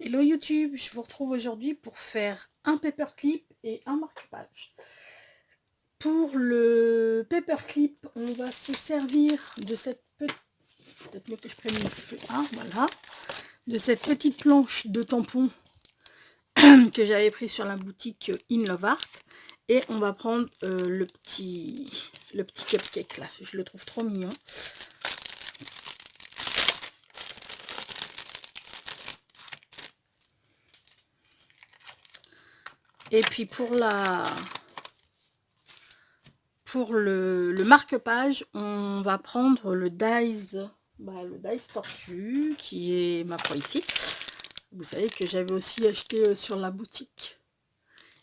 Hello YouTube, je vous retrouve aujourd'hui pour faire un paperclip et un marque-page. Pour le paperclip, on va se servir de cette petite, peut-être mieux que je prenne le feu, hein, voilà, de cette petite planche de tampon que j'avais pris sur la boutique In Love Art, et on va prendre le petit cupcake là, je le trouve trop mignon. Et puis pour le marque-page, on va prendre le Dies, le Dies Tortue, qui est ma foi ici. Vous savez que j'avais aussi acheté sur la boutique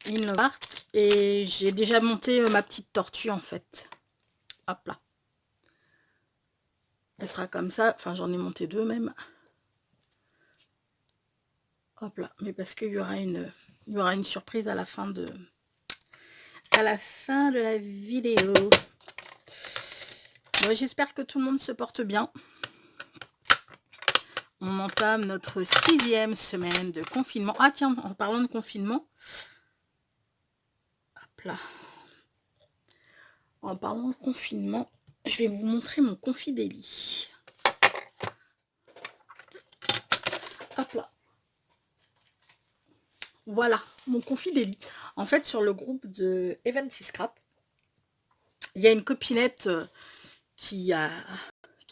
In Love Art, et j'ai déjà monté ma petite tortue en fait. Hop là. Elle sera comme ça, enfin j'en ai monté deux même. Hop là, mais parce qu'il y aura une surprise à la fin de la vidéo. Bon, j'espère que tout le monde se porte bien. On entame notre 6e semaine de confinement. Ah tiens, en parlant de confinement, hop là. En parlant de confinement, je vais vous montrer mon confit daily. Hop là. Voilà, mon confit daily. En fait, sur le groupe de Eventy Scrap, il y a une copinette qui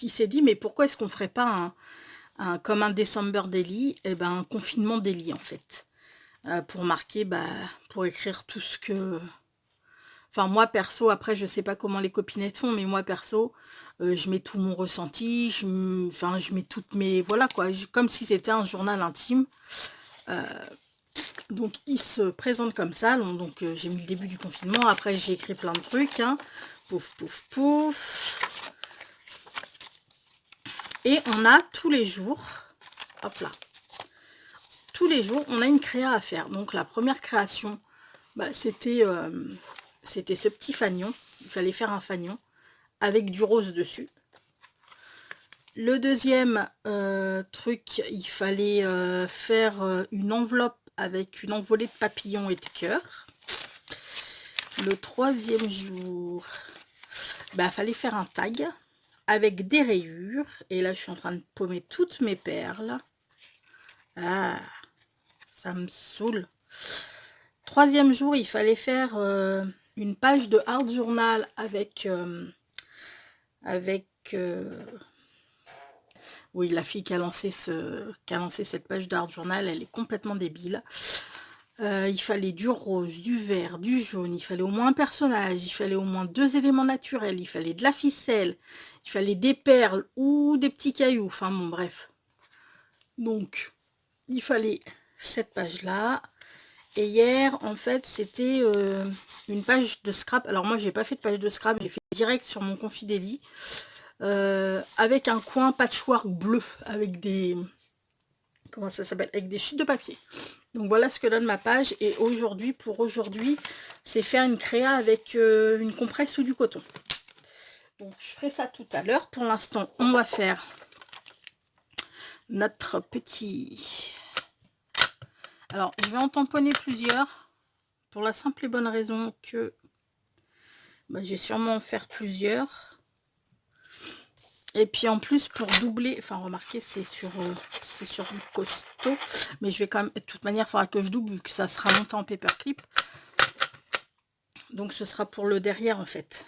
s'est dit, mais pourquoi est-ce qu'on ferait pas comme un December daily, et ben un confinement daily en fait, pour marquer, pour écrire tout ce que... Enfin, moi, perso, après, je sais pas comment les copinettes font, mais moi, perso, je mets tout mon ressenti, je mets toutes mes... Voilà, quoi, comme si c'était un journal intime. Donc, il se présente comme ça. Donc, j'ai mis le début du confinement. Après, j'ai écrit plein de trucs. Hein. Pouf, pouf, pouf. Et on a tous les jours... Hop là. Tous les jours, on a une créa à faire. Donc, la première création, c'était ce petit fanion. Il fallait faire un fanion avec du rose dessus. Le deuxième truc, il fallait faire une enveloppe avec une envolée de papillons et de cœurs. Le troisième jour, fallait faire un tag avec des rayures. Et là, je suis en train de paumer toutes mes perles. Ah, ça me saoule. Troisième jour, il fallait faire une page de art journal avec... oui, la fille qui a lancé cette page d'art journal, elle est complètement débile. Il fallait du rose, du vert, du jaune, il fallait au moins un personnage, il fallait au moins 2 éléments naturels, il fallait de la ficelle, il fallait des perles ou des petits cailloux, enfin bon bref. Donc, il fallait cette page-là. Et hier, en fait, c'était une page de scrap. Alors moi, j'ai pas fait de page de scrap, j'ai fait direct sur mon confit daily. Avec un coin patchwork bleu, avec des... Comment ça s'appelle? Avec des chutes de papier. Donc voilà ce que donne ma page. Et aujourd'hui, pour aujourd'hui, c'est faire une créa avec une compresse ou du coton. Donc je ferai ça tout à l'heure. Pour l'instant, on va faire notre petit... Alors, je vais en tamponner plusieurs. Pour la simple et bonne raison que j'ai sûrement en faire plusieurs. Et puis en plus, pour doubler, enfin remarquez, c'est sur du costaud, mais je vais quand même, de toute manière, il faudra que je double vu que ça sera monté en paperclip. Donc ce sera pour le derrière en fait.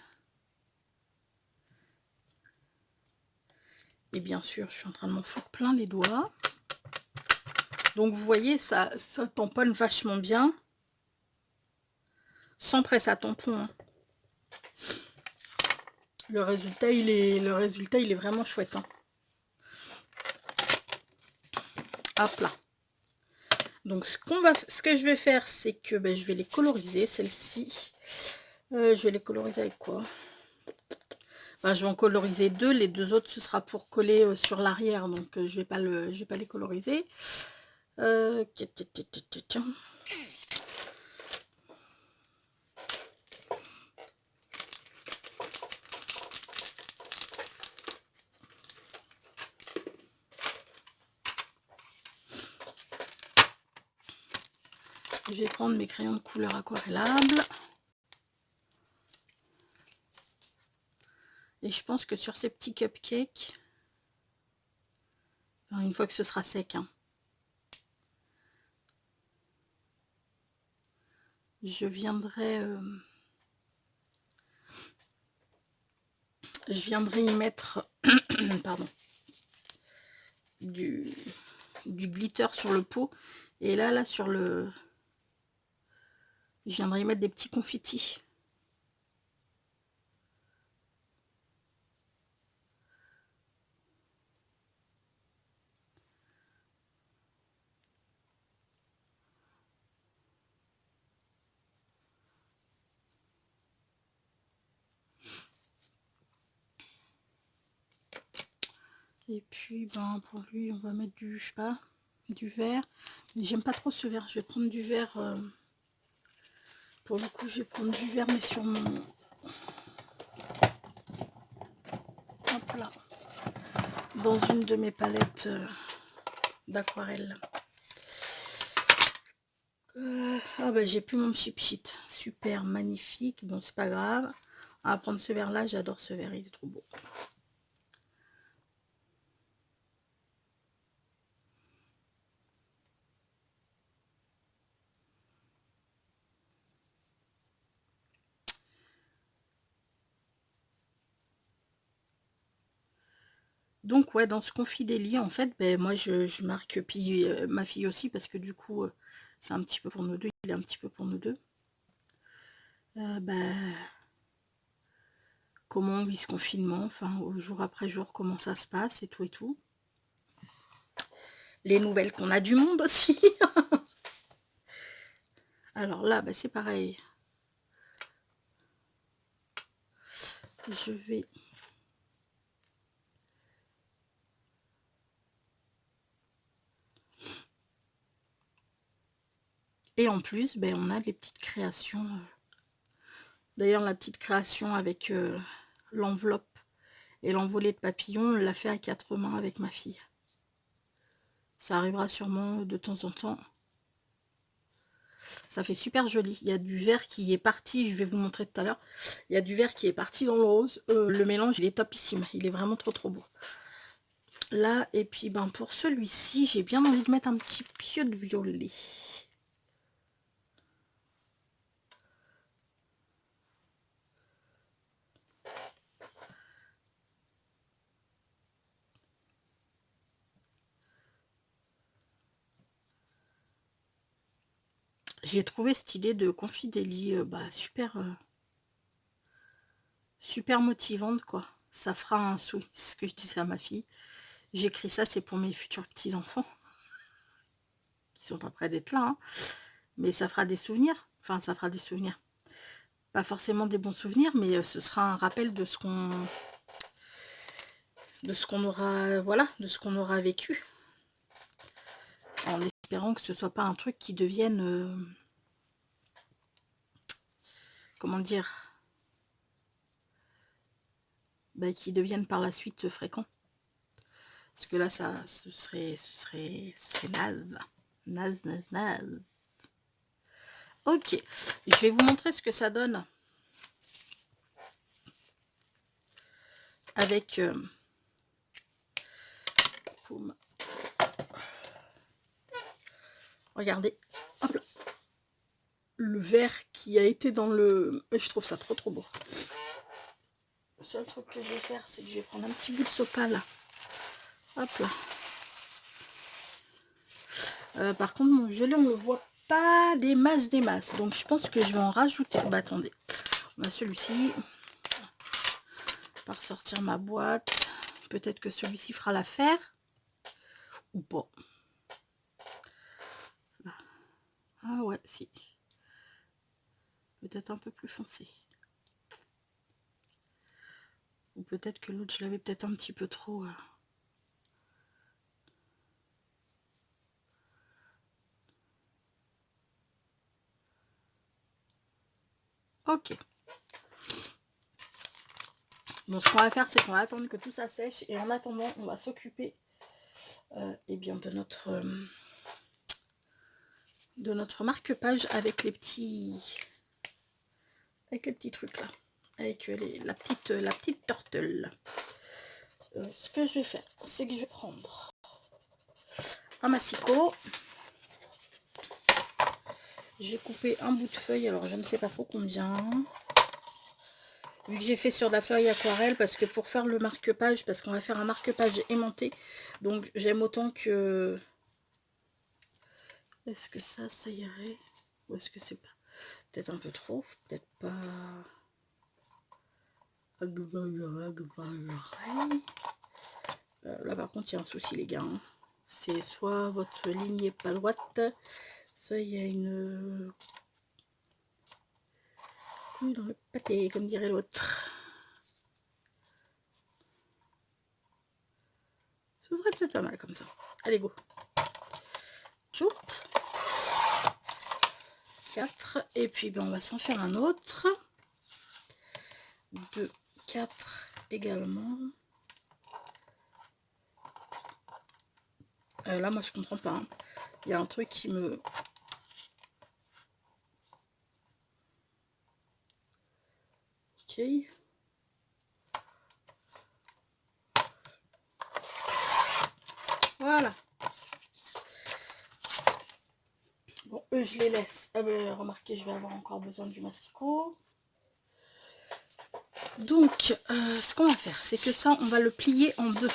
Et bien sûr, je suis en train de m'en foutre plein les doigts. Donc vous voyez, ça tamponne vachement bien. Sans presse à tampon. Hein. Le résultat, il est vraiment chouette. Hein. Hop là. Donc ce que je vais faire, c'est que je vais les coloriser, celles-ci. Je vais les coloriser avec quoi? Je vais en coloriser deux, les deux autres ce sera pour coller sur l'arrière, donc je vais pas les coloriser. Je vais prendre mes crayons de couleur aquarellables. Et je pense que sur ces petits cupcakes, enfin, une fois que ce sera sec, hein, je viendrai y mettre pardon, du glitter sur le pot. Et là sur le... Je viendrai y mettre des petits confettis. Et puis ben pour lui on va mettre du, je sais pas, du vert. J'aime pas trop ce vert, je vais prendre du vert pour le coup je vais prendre du vert mais sur mon... Hop là. Dans une de mes palettes d'aquarelle. Ah bah j'ai plus mon chip sheet. Super magnifique. Bon c'est pas grave. On va prendre ce vert là, j'adore ce vert, il est trop beau. Donc ouais, dans ce confit délit, en fait, ben, moi je marque, puis ma fille aussi, parce que du coup, c'est un petit peu pour nous deux, il est un petit peu pour nous deux. Ben, comment on vit ce confinement, enfin, au jour après jour, comment ça se passe, et tout et tout. Les nouvelles qu'on a du monde aussi. Alors là, ben, c'est pareil. Je vais... Et en plus, ben, on a les petites créations. D'ailleurs, la petite création avec l'enveloppe et l'envolée de papillons, on l'a fait à 4 mains avec ma fille. Ça arrivera sûrement de temps en temps. Ça fait super joli. Il y a du vert qui est parti, je vais vous montrer tout à l'heure. Il y a du vert qui est parti dans le rose. Le mélange, il est topissime. Il est vraiment trop beau. Là, et puis ben pour celui-ci, j'ai bien envie de mettre un petit pieu de violet. J'ai trouvé cette idée de confit délit super, super motivante quoi. Ça fera un souvenir, c'est ce que je disais à ma fille. J'écris ça, c'est pour mes futurs petits-enfants. Qui sont pas prêts d'être là, hein. Mais ça fera des souvenirs. Enfin, ça fera des souvenirs. Pas forcément des bons souvenirs, mais ce sera un rappel de ce qu'on aura, voilà, de ce qu'on aura vécu. En espérant que ce soit pas un truc qui devienne, comment dire, bah, qui devienne par la suite fréquent. Parce que là, ce serait naze. Naze. Ok, je vais vous montrer ce que ça donne avec regardez, hop là, le vert qui a été dans le... Je trouve ça trop beau. Le seul truc que je vais faire, c'est que je vais prendre un petit bout de sopal. Hop là. Par contre, mon gelé, on ne le voit pas des masses. Donc, je pense que je vais en rajouter. Bah, attendez. On a celui-ci. Par sortir ma boîte. Peut-être que celui-ci fera l'affaire. Ou pas. Là. Ah ouais, si. Peut-être un peu plus foncé. Ou peut-être que l'autre, je l'avais peut-être un petit peu trop... Ok. Bon, ce qu'on va faire, c'est qu'on va attendre que tout ça sèche. Et en attendant, on va s'occuper eh bien de notre de notre marque-page avec les petits trucs là, avec la petite turtle. Ce que je vais faire, c'est que je vais prendre un massicot. Je vais couper un bout de feuille, alors je ne sais pas trop combien. Vu que j'ai fait sur de la feuille aquarelle, parce que pour faire le marque-page, parce qu'on va faire un marque-page aimanté, donc j'aime autant que... Est-ce que ça irait? Ou est-ce que c'est pas... Peut-être un peu trop, peut-être pas... Là par contre il y a un souci les gars. Hein. C'est soit votre ligne n'est pas droite, soit il y a une... couille dans le pâté, comme dirait l'autre. Ce serait peut-être pas mal comme ça. Allez go. Choup. 4. Et puis ben, on va s'en faire un autre. 2, 4 également. Là moi je comprends pas. Hein. Il y a un truc qui me... Ok. Voilà. Bon, eux, je les laisse. Ah ben, remarquez, je vais avoir encore besoin du massicot. Donc, ce qu'on va faire, c'est que ça, on va le plier en deux.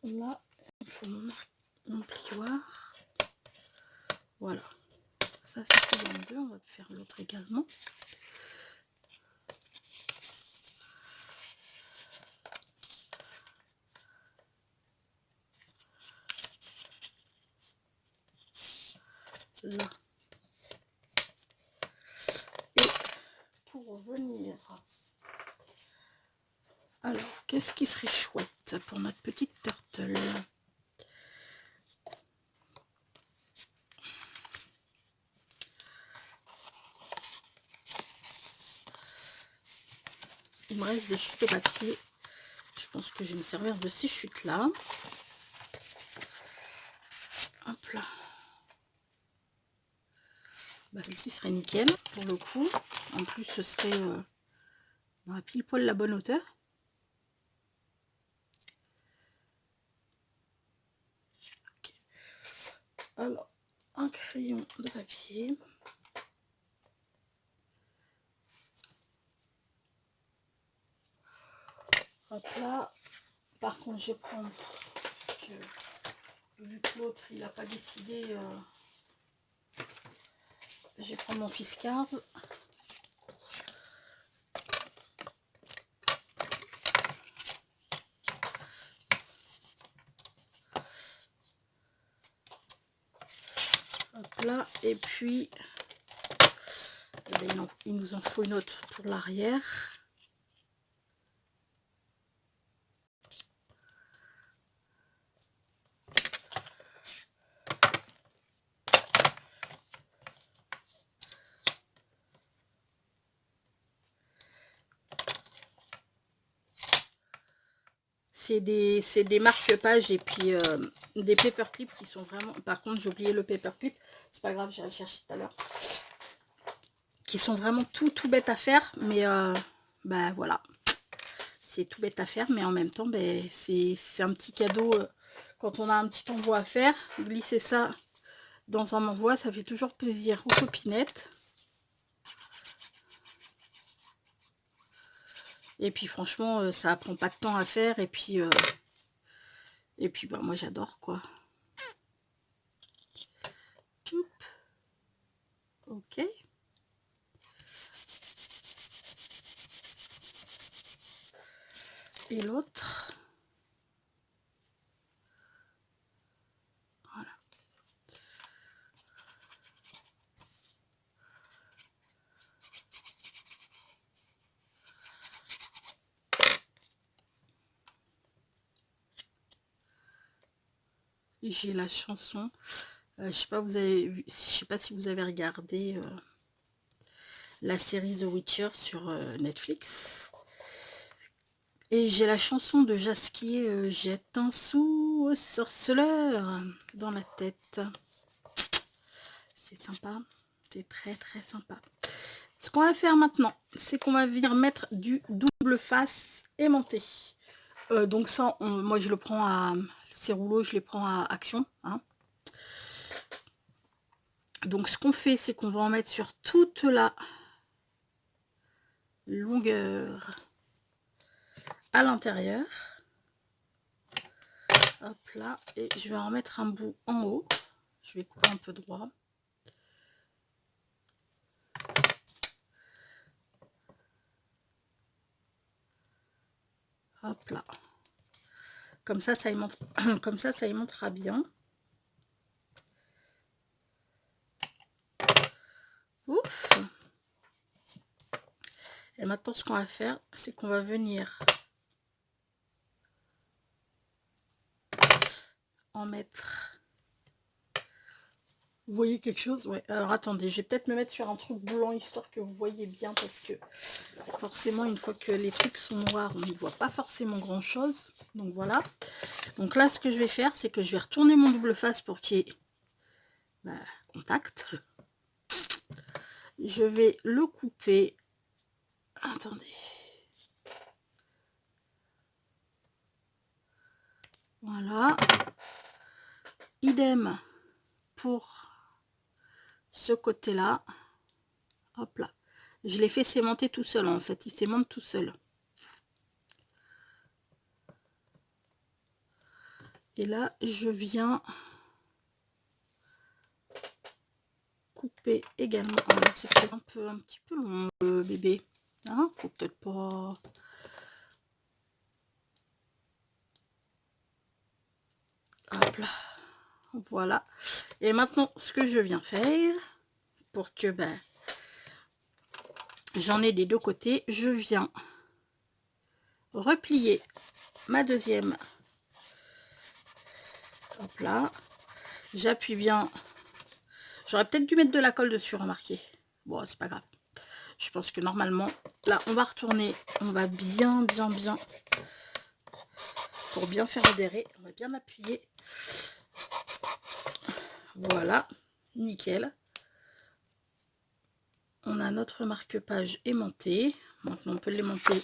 Là, il faut mon plioir. Voilà. Ça, c'est plié en deux. On va faire l'autre également. Là. Et pour venir... Alors, qu'est-ce qui serait chouette pour notre petite turtle? Il me reste des chutes de papier. Je pense que je vais me servir de ces chutes-là. Hop là. Bah, celle-ci serait nickel pour le coup. En plus, ce serait pile poil la bonne hauteur. Okay. Alors, un crayon de papier. Hop là. Par contre, je vais prendre, parce que vu que l'autre il n'a pas décidé, je vais prendre mon Fiskars. Hop là, et puis il nous en faut une autre pour l'arrière. C'est des marque-pages et puis des paperclips qui sont vraiment... Par contre, j'ai oublié le paperclip. C'est pas grave, j'irai le chercher tout à l'heure. Qui sont vraiment tout bête à faire. Mais bah voilà. C'est tout bête à faire. Mais en même temps, bah, c'est un petit cadeau. Quand on a un petit envoi à faire. Glisser ça dans un envoi, ça fait toujours plaisir aux copinettes. Et puis franchement, ça prend pas de temps à faire. Et puis bah, moi j'adore quoi. Ok. Et l'autre. Voilà. J'ai la chanson. Je sais pas, je sais pas si vous avez regardé la série The Witcher sur Netflix. Et j'ai la chanson de Jasquier, jette un sou au sorceleur dans la tête. C'est sympa, c'est très très sympa. Ce qu'on va faire maintenant, c'est qu'on va venir mettre du double face aimanté. Donc ça, moi je le prends à... Ces rouleaux, je les prends à Action. Hein. Donc ce qu'on fait, c'est qu'on va en mettre sur toute la longueur à l'intérieur. Hop là, et je vais en mettre un bout en haut. Je vais couper un peu droit. Hop là. Comme ça aimante, comme ça aimantera bien. Ouf. Et maintenant, ce qu'on va faire, c'est qu'on va venir en mettre. Vous voyez quelque chose? Ouais. Alors attendez, je vais peut-être me mettre sur un truc blanc histoire que vous voyez bien, parce que forcément, une fois que les trucs sont noirs, on ne voit pas forcément grand chose. Donc voilà. Donc là, ce que je vais faire, c'est que je vais retourner mon double face pour qu'il y ait contact. Je vais le couper. Attendez. Voilà. Idem pour ce côté-là. Hop là. Je l'ai fait s'aimanter tout seul en fait. Il s'aimante tout seul. Et là, je viens couper également. Alors, c'est peut-être un petit peu long, bébé. Hein, faut peut-être pas... Hop là. Voilà. Et maintenant, ce que je viens faire, pour que j'en ai des deux côtés, je viens replier ma deuxième. Hop là. J'appuie bien. J'aurais peut-être dû mettre de la colle dessus, remarquez. Bon, c'est pas grave. Je pense que normalement, là, on va retourner. On va bien, pour bien faire adhérer. On va bien appuyer. Voilà. Nickel. On a notre marque-page aimanté. Maintenant, on peut l'aimanter.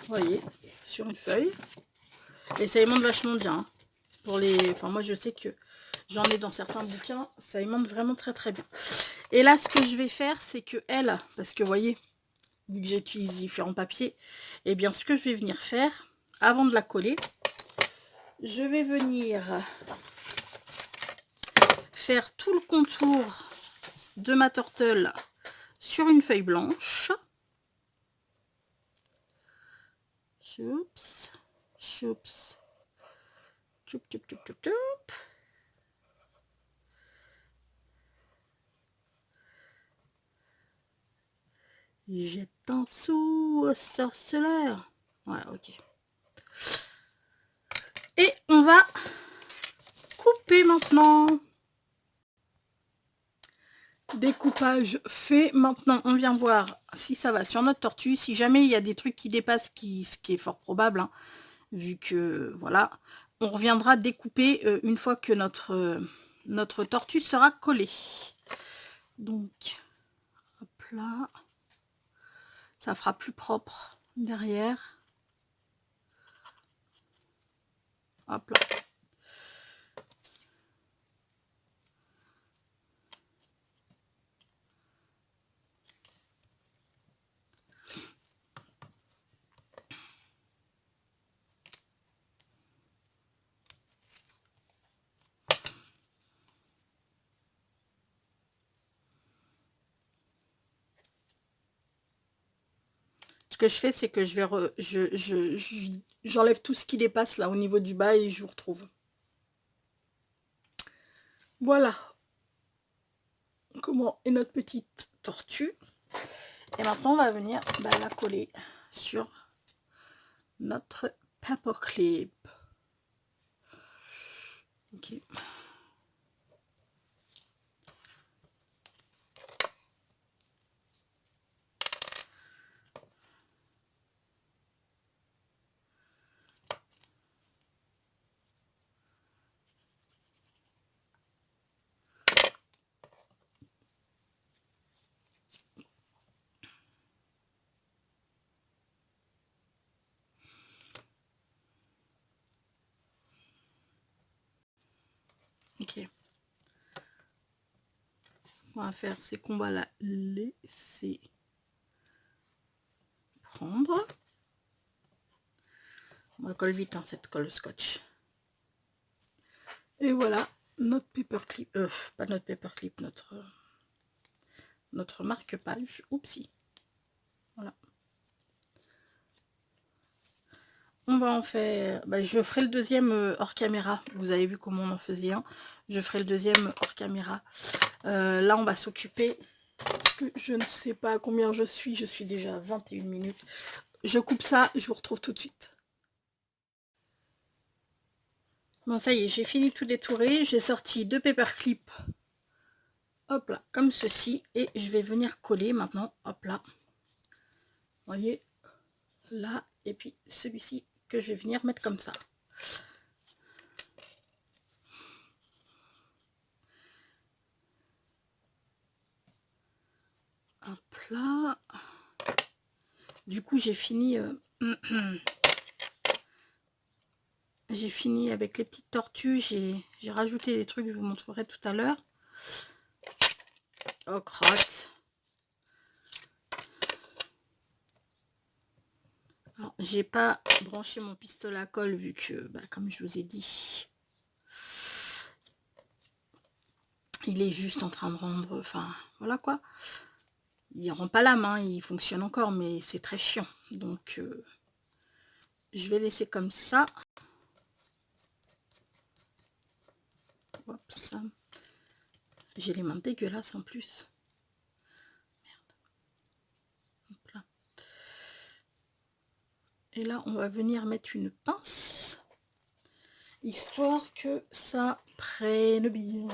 Vous voyez, sur une feuille. Et ça aimante vachement bien. Hein. Pour les... Enfin, moi, je sais que j'en ai dans certains bouquins. Ça aimante vraiment très, très bien. Et là, ce que je vais faire, c'est que elle, parce que vous voyez, vu que j'utilise différents papiers, et bien, ce que je vais venir faire, avant de la coller, je vais venir faire tout le contour de ma tortelle sur une feuille blanche. Choups, choups, choup, choup, choup, choup, choup. Jette un sou au sorceleur. Voilà, ok. Et on va couper maintenant. Découpage fait. Maintenant, on vient voir si ça va sur notre tortue. Si jamais il y a des trucs qui dépassent, ce qui est fort probable, hein, vu que, voilà, on reviendra découper une fois que notre tortue sera collée. Donc, hop là. Ça fera plus propre derrière. Hop là. Ce que je fais, c'est que je vais j'enlève tout ce qui dépasse là au niveau du bas et je vous retrouve. Voilà comment est notre petite tortue. Et maintenant, on va venir la coller sur notre paperclip. Ok. Ok. Ce qu'on va faire, c'est qu'on va la laisser prendre. On colle vite hein, cette colle scotch. Et voilà notre paperclip, pas notre paperclip, notre marque-page. Oupsie. Voilà. On va en faire, je ferai le deuxième hors caméra. Vous avez vu comment on en faisait un. Je ferai le deuxième hors caméra. Là, on va s'occuper. Je ne sais pas à combien je suis déjà à 21 minutes. Je coupe ça, je vous retrouve tout de suite. Bon, ça y est, j'ai fini tout détourer. J'ai sorti deux paperclips. Hop là, comme ceci. Et je vais venir coller maintenant. Hop là. Vous voyez, là. Et puis celui-ci que je vais venir mettre comme ça. Hop là. Du coup, j'ai fini... j'ai fini avec les petites tortues. J'ai rajouté des trucs, je vous montrerai tout à l'heure. Oh, crotte. Alors, j'ai pas branché mon pistolet à colle vu que, comme je vous ai dit, il est juste en train de rendre, enfin, voilà quoi. Il rend pas la main, il fonctionne encore, mais c'est très chiant. Donc, je vais laisser comme ça. Hop, ça. J'ai les mains dégueulasses en plus. Merde. Hop là. Et là, on va venir mettre une pince, histoire que ça prenne bien.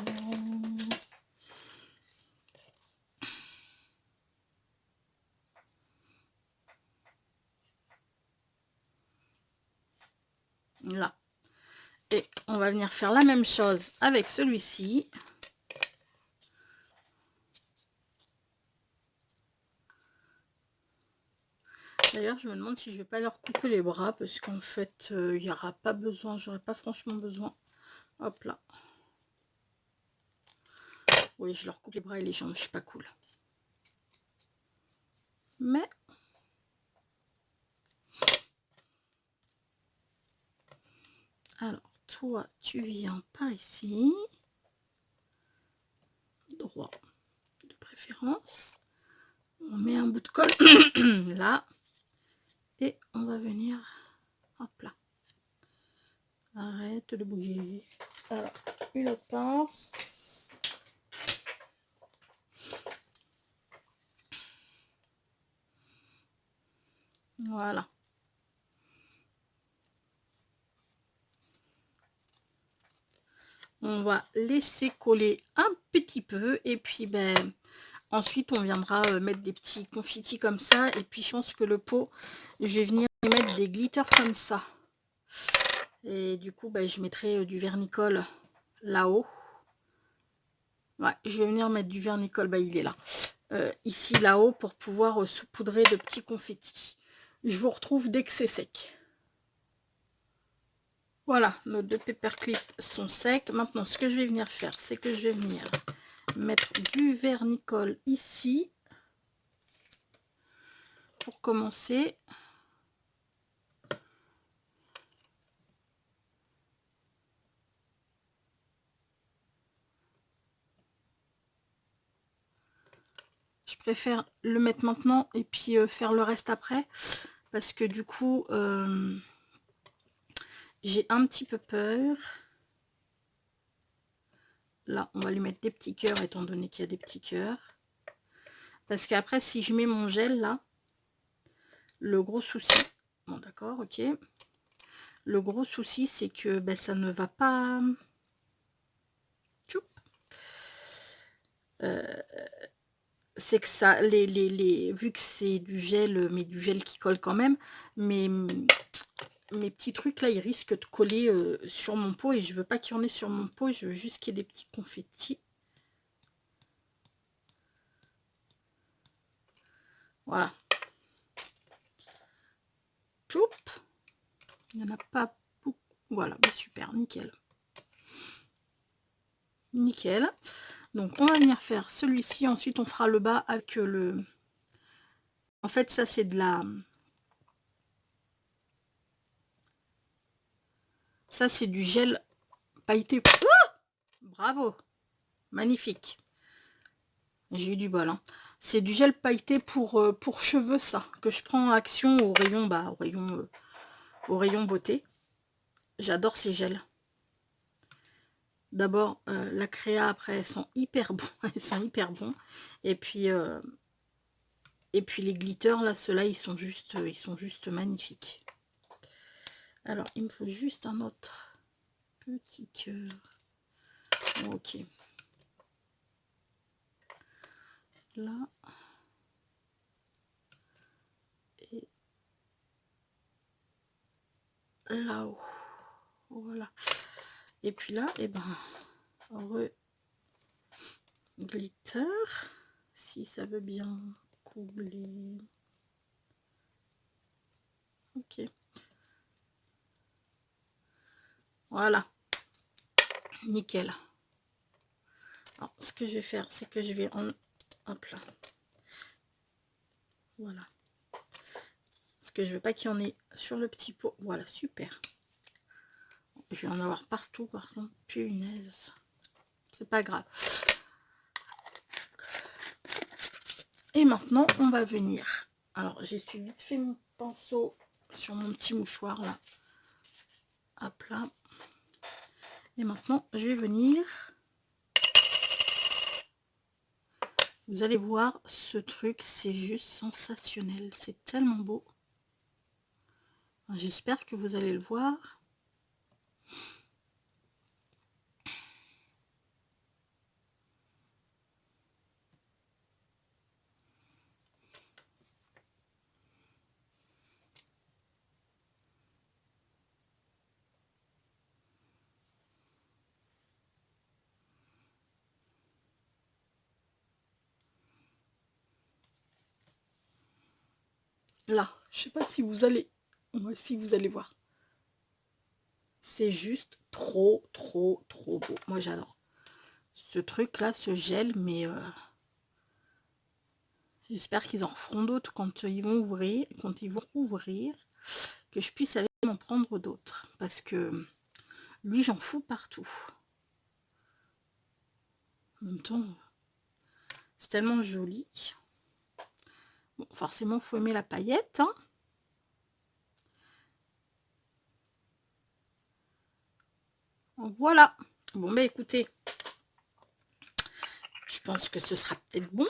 Là. Et on va venir faire la même chose avec celui-ci. D'ailleurs, je me demande si je vais pas leur couper les bras parce qu'en fait, il n'y aura pas besoin, j'aurais pas franchement besoin. Hop là. Oui, je leur coupe les bras et les jambes, je suis pas cool. Mais alors, toi, tu viens par ici. Droit, de préférence. On met un bout de colle là. Et on va venir, hop là. Arrête de bouger. Alors, une autre pince. Voilà. On va laisser coller un petit peu et puis ensuite on viendra mettre des petits confitis comme ça et puis je pense que le pot je vais venir mettre des glitters comme ça et du coup je mettrai du vernicole là-haut. Ouais, je vais venir mettre du vernicole, il est là ici là-haut pour pouvoir saupoudrer de petits confettis. Je vous retrouve dès que c'est sec. Voilà, nos deux paperclips sont secs. Maintenant, ce que je vais venir faire, c'est que je vais venir mettre du vernicole ici. Pour commencer. Je préfère le mettre maintenant et puis faire le reste après. Parce que du coup, j'ai un petit peu peur. Là, on va lui mettre des petits cœurs, étant donné qu'il y a des petits cœurs. Parce qu'après, si je mets mon gel là, le gros souci... Bon, d'accord, ok. Le gros souci, c'est que ça ne va pas... c'est que ça, vu que c'est du gel, mais du gel qui colle quand même, mais mes petits trucs là, ils risquent de coller sur mon pot et je veux pas qu'il y en ait sur mon pot, je veux juste qu'il y ait des petits confettis. Voilà. Choup. Il n'y en a pas beaucoup. Voilà, super, nickel. nickel. Donc on va venir faire celui-ci, ensuite on fera le bas avec le... En fait ça c'est de la... Ça c'est du gel pailleté. Bravo, magnifique. J'ai eu du bol, hein. C'est du gel pailleté pour cheveux, ça, que je prends en action au rayon, au rayon beauté. J'adore ces gels. D'abord, la créa, après, elles sont hyper bons. Elles sont hyper bons. Et puis les glitters, là, ceux-là, ils sont juste magnifiques. Alors, il me faut juste un autre petit cœur. Ok. Là. Et là-haut. Voilà. Et puis là, et glitter. Si ça veut bien coubler. Ok. Voilà. Nickel. Alors, ce que je vais faire, c'est que je vais en... Hop là. Voilà. Parce que je veux pas qu'il y en ait sur le petit pot. Voilà, super. Je vais en avoir partout, par contre. Punaise. C'est pas grave. Et maintenant, on va venir. Alors, j'essuie vite fait mon pinceau sur mon petit mouchoir, là. Hop là. Et maintenant, je vais venir... Vous allez voir, ce truc, c'est juste sensationnel. C'est tellement beau. J'espère que vous allez le voir. Là, je sais pas si vous allez... Moi, si vous allez voir. C'est juste trop beau. Moi, j'adore. Ce truc-là, ce gel, mais... J'espère qu'ils en feront d'autres quand ils vont ouvrir, que je puisse aller m'en prendre d'autres. Parce que lui, j'en fous partout. En même temps, c'est tellement joli. Bon, forcément, il faut aimer la paillette, hein. Voilà. Bon, bah écoutez, je pense que ce sera peut-être bon.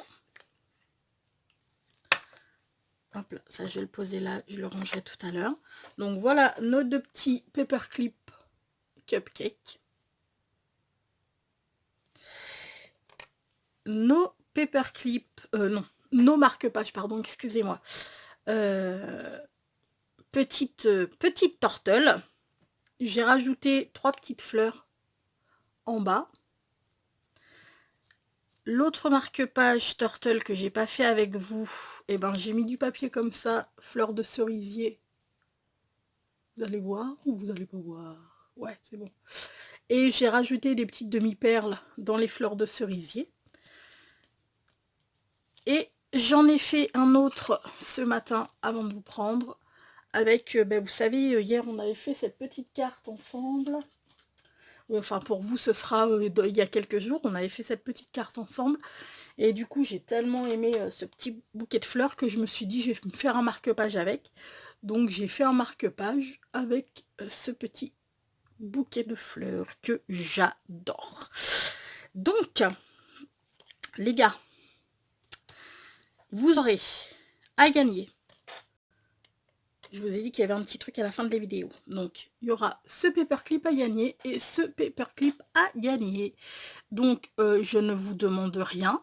Hop là, ça je vais le poser là, je le rangerai tout à l'heure. Donc voilà nos deux petits paperclip cupcake. Nos paperclip, non, nos marque-pages, pardon, excusez-moi. Petite tortelle. J'ai rajouté 3 petites fleurs en bas. L'autre marque-page turtle que j'ai pas fait avec vous, et ben j'ai mis du papier comme ça, fleurs de cerisier. Vous allez voir ou vous allez pas voir? Ouais, c'est bon. Et j'ai rajouté des petites demi-perles dans les fleurs de cerisier. Et j'en ai fait un autre ce matin avant de vous prendre. Avec, vous savez, hier on avait fait cette petite carte ensemble. Enfin pour vous ce sera il y a quelques jours, on avait fait cette petite carte ensemble. Et du coup j'ai tellement aimé ce petit bouquet de fleurs que je me suis dit je vais me faire un marque-page avec. Donc j'ai fait un marque-page avec ce petit bouquet de fleurs que j'adore. Donc les gars, vous aurez à gagner. Je vous ai dit qu'il y avait un petit truc à la fin de la vidéo. Donc, il y aura ce paperclip à gagner et ce paperclip à gagner. Donc, je ne vous demande rien.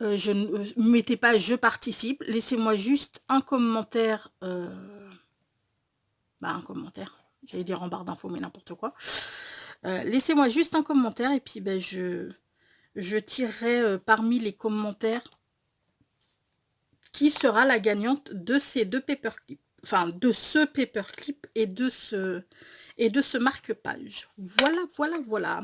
Je ne mettez pas « je participe ». Laissez-moi juste un commentaire. Un commentaire. J'allais dire en barre d'infos, mais n'importe quoi. Laissez-moi juste un commentaire et puis je tirerai parmi les commentaires qui sera la gagnante de ces deux paperclips. Enfin, de ce paperclip et de ce marque-page. Voilà.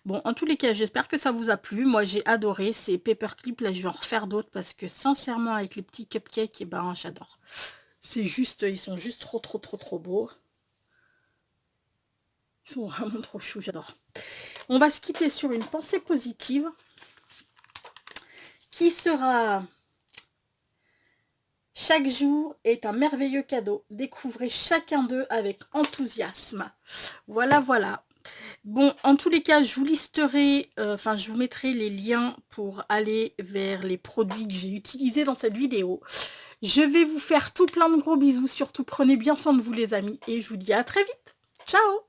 Bon, en tous les cas, j'espère que ça vous a plu. Moi, j'ai adoré ces paperclips. Là, je vais en refaire d'autres parce que sincèrement, avec les petits cupcakes, eh ben, j'adore. C'est juste, ils sont juste trop, trop, trop, trop beaux. Ils sont vraiment trop choux, j'adore. On va se quitter sur une pensée positive qui sera: chaque jour est un merveilleux cadeau. Découvrez chacun d'eux avec enthousiasme. Voilà, voilà. Bon, en tous les cas, je vous listerai, je vous mettrai les liens pour aller vers les produits que j'ai utilisés dans cette vidéo. Je vais vous faire tout plein de gros bisous. Surtout, prenez bien soin de vous les amis. Et je vous dis à très vite. Ciao!